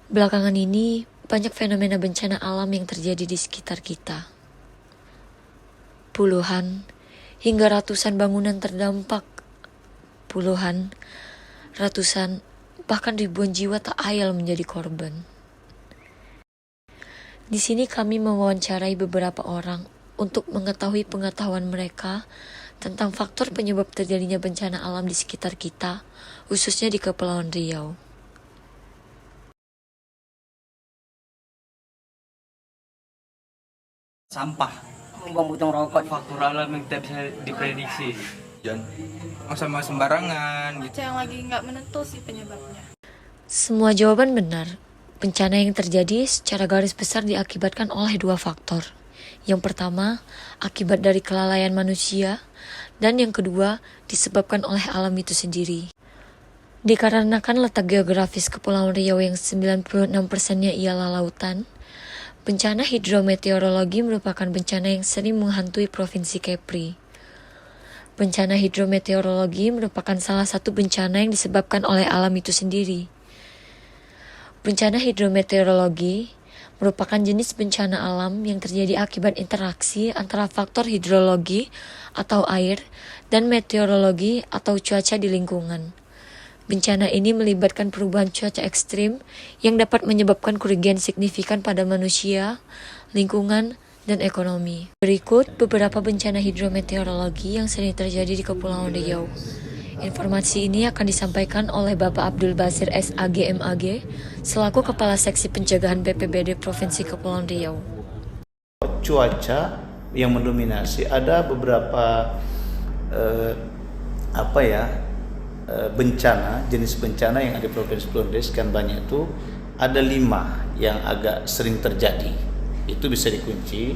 Belakangan ini, banyak fenomena bencana alam yang terjadi di sekitar kita. Puluhan hingga ratusan bangunan terdampak. Puluhan, ratusan, bahkan ribuan jiwa tak ayal menjadi korban. Di sini kami mewawancarai beberapa orang untuk mengetahui pengetahuan mereka tentang faktor penyebab terjadinya bencana alam di sekitar kita, khususnya di Kepulauan Riau. Sampah, Buang puntung rokok. faktor alam yang tidak bisa diprediksi. Dan sama sembarangan gitu. Yang lagi nggak menentu sih penyebabnya. Semua jawaban benar. Bencana yang terjadi secara garis besar diakibatkan oleh dua faktor. Yang pertama, akibat dari kelalaian manusia, dan yang kedua, disebabkan oleh alam itu sendiri. Dikarenakan letak geografis Kepulauan Riau yang 96%-nya ialah lautan, bencana hidrometeorologi merupakan bencana yang sering menghantui Provinsi Kepri. Bencana hidrometeorologi merupakan salah satu bencana yang disebabkan oleh alam itu sendiri. Bencana hidrometeorologi merupakan jenis bencana alam yang terjadi akibat interaksi antara faktor hidrologi atau air dan meteorologi atau cuaca di lingkungan. Bencana ini melibatkan perubahan cuaca ekstrim yang dapat menyebabkan kerugian signifikan pada manusia, lingkungan, dan ekonomi. Berikut beberapa bencana hidrometeorologi yang sering terjadi di Kepulauan Riau. Informasi ini akan disampaikan oleh Bapak Abdul Basir SAG MAG selaku Kepala Seksi Pencegahan BPBD Provinsi Kepulauan Riau. Cuaca yang mendominasi, ada beberapa bencana, jenis bencana yang ada di Provinsi Kepulauan Riau sekian banyak itu ada 5 yang agak sering terjadi. Itu bisa dikunci,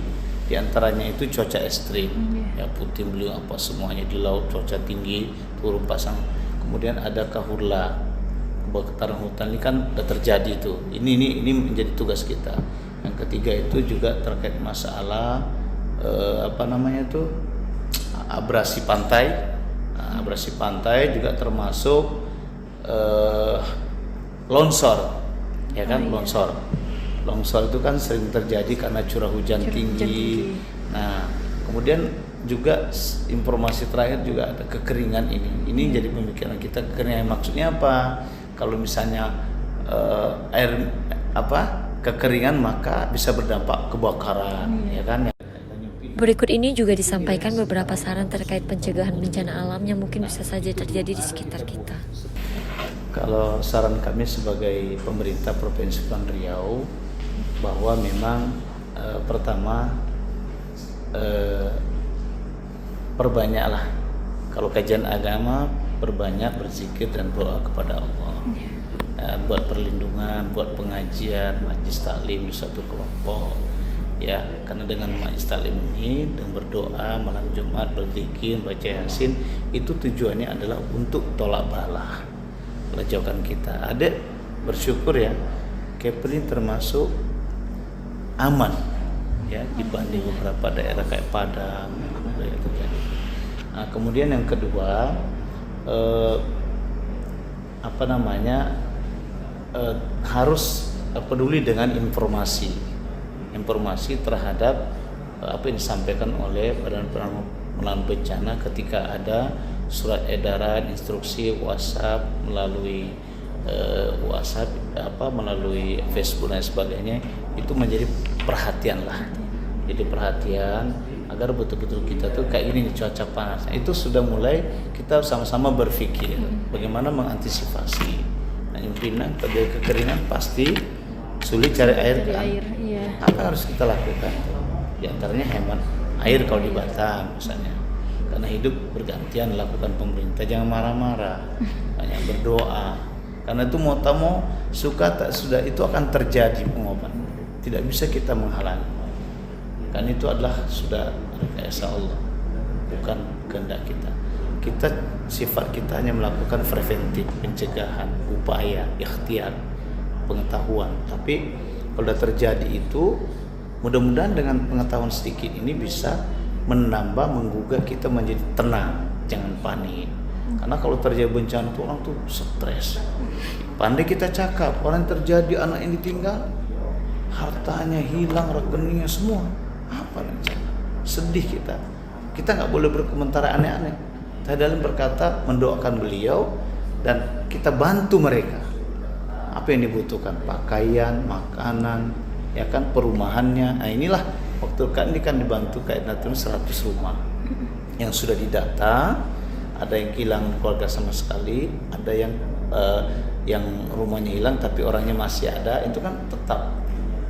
diantaranya itu cuaca ekstrim, ya puting beliung apa semuanya di laut, cuaca tinggi, turun pasang. Kemudian ada kahurla, kebakaran hutan, ini kan sudah terjadi tuh. Ini menjadi tugas kita. Yang ketiga itu juga terkait masalah abrasi pantai. Abrasi pantai juga termasuk longsor, ya kan, longsor. Longsor itu kan sering terjadi karena curah hujan tinggi. Nah, kemudian juga informasi terakhir juga ada kekeringan ini. Ini jadi pemikiran kita, kekeringan maksudnya apa? Kalau misalnya kekeringan maka bisa berdampak kebakaran, ya kan? Berikut ini juga disampaikan beberapa saran terkait pencegahan bencana alam yang mungkin bisa saja terjadi di sekitar kita. Kalau saran kami sebagai pemerintah Provinsi Kepulauan Riau, bahwa memang pertama perbanyaklah, kalau kajian agama perbanyak berzikir dan doa kepada Allah, buat perlindungan, buat pengajian, majlis taklim di satu kelompok, ya, karena dengan majlis taklim ini dan berdoa malam Jumat, berzikir, baca Yasin, itu tujuannya adalah untuk tolak bala, jauhkan kita. Adik bersyukur ya, Kepri termasuk aman ya dibanding beberapa daerah kayak Padang. Nah, kemudian yang kedua harus peduli dengan informasi terhadap apa yang disampaikan oleh Badan Penanggulangan Bencana ketika ada surat edaran, instruksi, WhatsApp, melalui melalui Facebook dan sebagainya, itu menjadi perhatian lah. Jadi perhatian agar betul-betul kita tuh kayak ini cuaca panas. Itu sudah mulai kita sama-sama berpikir bagaimana mengantisipasi. Nah, pimpinan pada kekeringan pasti sulit cari air kan. Apa harus kita lakukan? Di antaranya hemat air kalau di Batam misalnya. Karena hidup bergantian lakukan pemerintah, jangan marah-marah, banyak berdoa. Karena itu mau tak mau, suka tak sudah, itu akan terjadi pengobat. Tidak bisa kita menghalangi. Kan itu adalah sudah rekayasa Allah, bukan kehendak kita. Sifat kita hanya melakukan preventif, pencegahan, upaya, ikhtiar, pengetahuan. Tapi kalau sudah terjadi itu, mudah-mudahan dengan pengetahuan sedikit ini bisa menambah, menggugah kita menjadi tenang, jangan panik. Karena kalau terjadi bencana itu orang tuh stres. Pandai kita cakap, orang terjadi anak yang ditinggal, hartanya hilang, rekeningnya semua. Apa rencana? Sedih kita. Kita nggak boleh berkomentar aneh-aneh. Tapi dalam berkata mendoakan beliau dan kita bantu mereka. Apa yang dibutuhkan? Pakaian, makanan, ya kan, perumahannya. Nah inilah waktu kan ini kan dibantu kayak Natun 100 rumah yang sudah didata. Ada yang hilang keluarga sama sekali, ada yang rumahnya hilang tapi orangnya masih ada. Itu kan tetap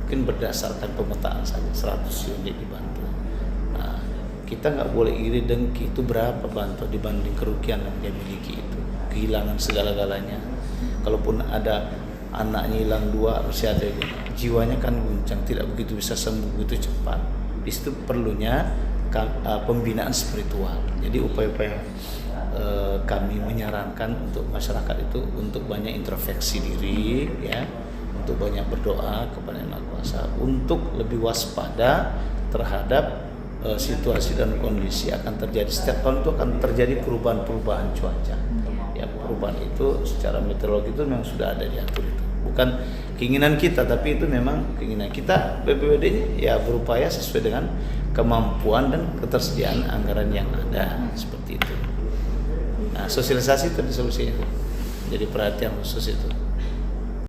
mungkin berdasarkan pemetaan saja 100 unit dibantu. Nah, kita nggak boleh iri dengki itu berapa bantu dibanding kerugian yang dia miliki itu, kehilangan segala-galanya. Kalaupun ada anaknya hilang 2 masih ada, jiwanya kan guncang, tidak begitu bisa sembuh begitu cepat. Di situ perlunya pembinaan spiritual. Jadi upaya-upaya kami menyarankan untuk masyarakat itu untuk banyak introspeksi diri, ya, untuk banyak berdoa kepada Yang Maha Kuasa, untuk lebih waspada terhadap situasi dan kondisi akan terjadi. Setiap tahun itu akan terjadi perubahan-perubahan cuaca. Ya, perubahan itu secara meteorologi itu memang sudah ada diatur itu. Bukan keinginan kita, tapi itu memang keinginan kita. BPBD ya berupaya sesuai dengan kemampuan dan ketersediaan anggaran yang ada, seperti itu. Nah, sosialisasi itu solusinya itu. Jadi perhatian khusus itu.